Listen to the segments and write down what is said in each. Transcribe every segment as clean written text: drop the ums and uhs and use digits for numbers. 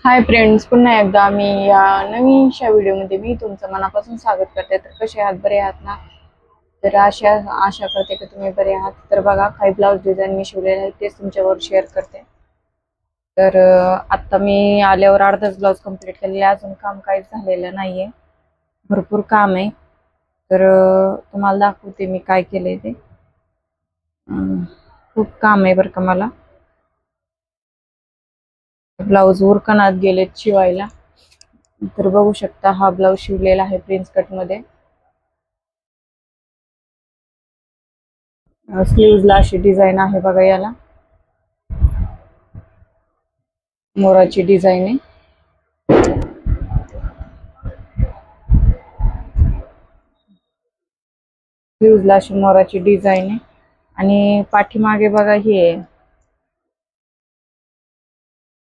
Hi friends, पुन्हा एकदा मी या नवीनशा व्हिडिओमध्ये मी तुमचं मनापासून स्वागत करते. तर कसे आहात, बरे आहात ना? तर आशा आशा करते की तुम्ही बरे आहात. तर बघा, काही ब्लाऊज डिझाईन मी शिवलेले आहेत तेच तुमच्यावर शेअर करते. तर आता मी आल्यावर अर्धाच ब्लाऊज कंप्लीट केलेले, अजून काम काहीच झालेलं नाहीये, भरपूर काम आहे. तर तुम्हाला दाखवते मी काय केलंय ते. खूप काम आहे बरं का मला. ब्लाऊज उरकणात गेलेत शिवायला. तर बघू शकता, हा ब्लाऊज शिवलेला आहे प्रिन्स कट मध्ये. स्लीव्हजला अशी डिझाईन आहे बघा, याला मोराची डिझाईन आहे. स्लीव्हजला अशी मोराची डिझाईन आहे आणि पाठीमागे बघा हे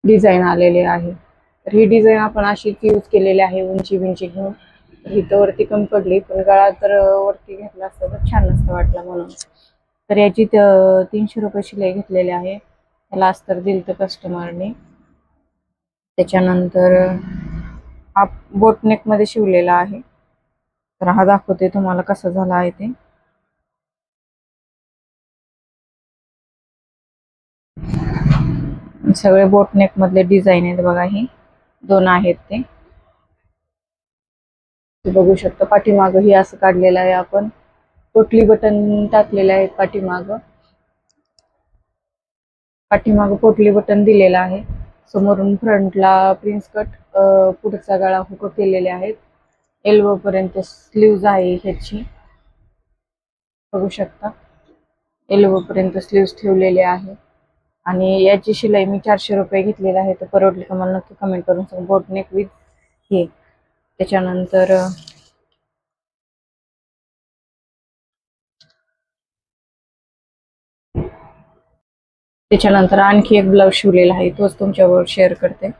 डिझाईन आलेले आहे. तर ही डिझाईन आपण अशीच यूज केलेली आहे, उंची बिंची घेऊन. तर इथं वरती कमी पडली, पण गळा तर वरती घेतला असता तर छान नसतं वाटलं म्हणून. तर याची 300 रुपये शिलाई घेतलेली आहे. त्याला अस्तर दिलं तर कस्टमरने. त्याच्यानंतर हा बोटनेक मध्ये शिवलेला आहे. तर हा दाखवते तुम्हाला कसा झाला आहे ते. सगळे बोटनेक मधले डिझाईन आहेत बघा, हे दोन आहेत ते बघू शकता. पाठीमाग ही असं काढलेलं आहे आपण, पोटली बटन टाकलेले आहेत पाठीमाग. पोटली बटन दिलेला आहे. समोरून फ्रंटला प्रिन्स कट, पुढचा गळा हुक केलेले आहेत. एल्बो पर्यंत स्लीव्ज आहे ह्याची, बघू शकता. एल्बो पर्यंत स्लीव्ज ठेवलेले आहे. आणि याची शिलाई मी 400 रुपये घेतलेली आहे. तर परवडली का मला नक्की कमेंट करून सांगा. बोटनेक विथ हे. त्याच्यानंतर आणखी एक ब्लाऊज शिवलेला आहे, तोच तुमच्यावर शेअर करते.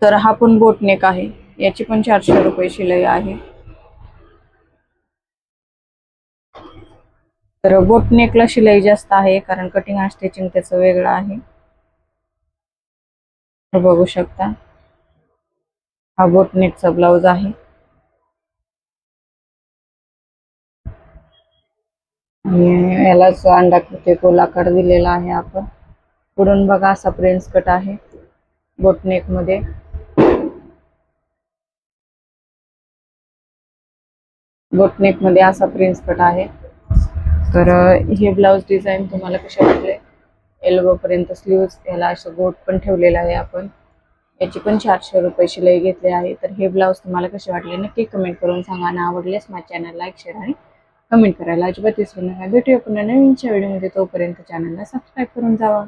तर हा पण बोटनेक आहे, याची पण 400 रुपये शिलाई आहे. तर बोटनेकला शिलाई जास्त आहे, कारण कटिंग आणि स्टिचिंग त्याचं वेगळं आहे. बघू शकता, हा बोटनेकचा ब्लाऊज आहे. आणि यालाच अंडाकृती गोलाकार दिलेला आहे आपण. पुढून बघा, असा प्रिन्स कट आहे बोटनेक मध्ये. असा प्रिन्स कट आहे. तर हे ब्लाऊज डिझाईन तुम्हाला कसे वाटले? एल्बो पर्यंत स्लीव्ज, याला असं गोट पण ठेवलेला आहे आपण. याची पण 400 रुपये शिलाई घेतली आहे. तर हे ब्लाऊज तुम्हाला कसे वाटले नक्की कमेंट करून सांगा. आणि आवडल्यास माझ्या चॅनल लाईक, शेअर आणि कमेंट करायला अजिबात विसरू नका. भेटूया पुन्हा नवीनच्या व्हिडिओमध्ये. तोपर्यंत चॅनलला सबस्क्राईब करून जावा.